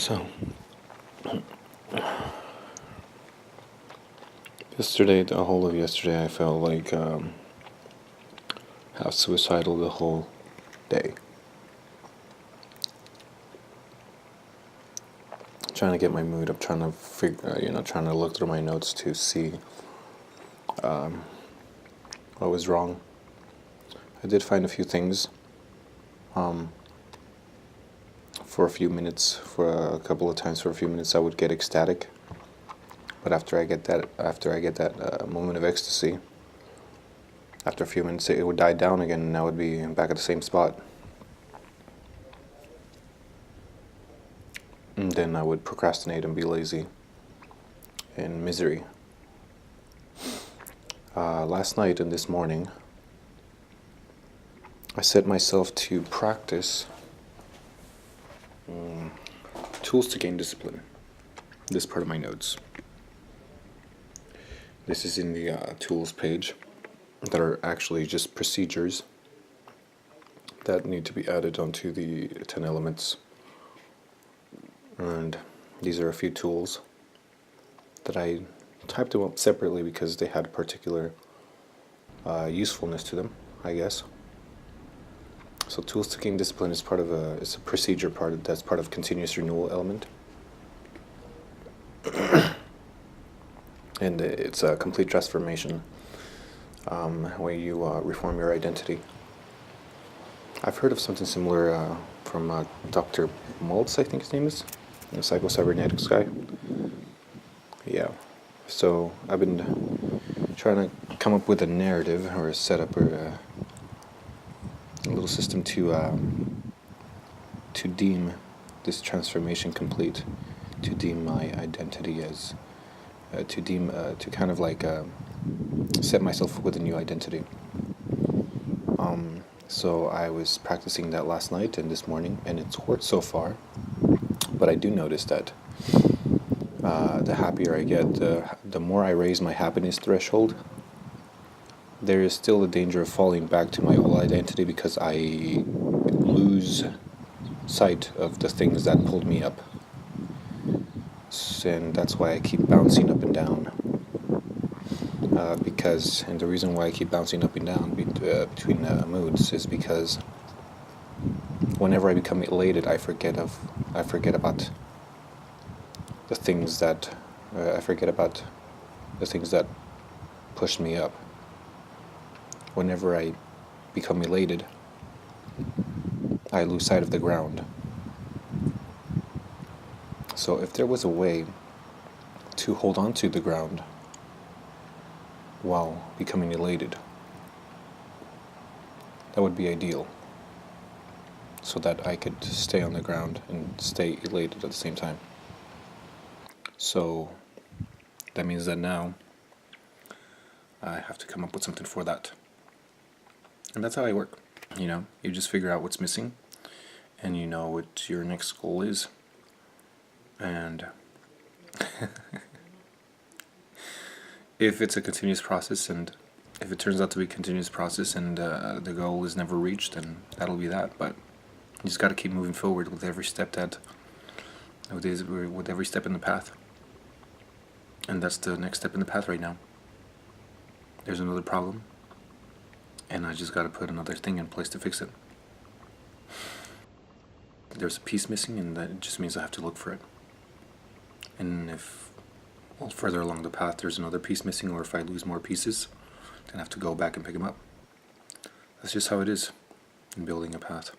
So, yesterday, the whole of yesterday, I felt like half suicidal the whole day. Trying to get my mood up, trying to trying to look through my notes to see what was wrong. I did find a few things. For a couple of times, for a few minutes, I would get ecstatic. But after I get that moment of ecstasy, after a few minutes, it would die down again, and I would be back at the same spot. And then I would procrastinate and be lazy in misery. Last night and this morning, I set myself to practice tools to gain discipline. This part of my notes. This is in the tools page that are actually just procedures that need to be added onto the 10 elements. And these are a few tools that I typed them up separately because they had particular usefulness to them, I guess. So tools to gain discipline is it's a procedure that's part of continuous renewal element. And it's a complete transformation where you reform your identity. I've heard of something similar from Dr. Maltz, I think his name is, the psycho-cybernetics guy. Yeah. So I've been trying to come up with a narrative or a setup or a little system to deem this transformation complete, to deem my identity as, to kind of like set myself with a new identity. So I was practicing that last night and this morning, and it's worked so far. But I do notice that the happier I get, the more I raise my happiness threshold, there is still the danger of falling back to my old identity because I lose sight of the things that pulled me up. And that's why I keep bouncing up and down. And the reason why I keep bouncing up and down between moods is because whenever I become elated, I forget about the things that push me up. Whenever I become elated, I lose sight of the ground. So if there was a way to hold on to the ground while becoming elated, that would be ideal, so that I could stay on the ground and stay elated at the same time. So that means that now I have to come up with something for that. And that's how I work. You just figure out what's missing, and you know what your next goal is. And if it's a continuous process, and if it turns out to be a continuous process and the goal is never reached, then that'll be that. But you just got to keep moving forward with every step with every step in the path. And that's the next step in the path right now. There's another problem, and I just got to put another thing in place to fix it. There's a piece missing, and that just means I have to look for it. And if further along the path there's another piece missing, or if I lose more pieces, then I have to go back and pick them up. That's just how it is in building a path.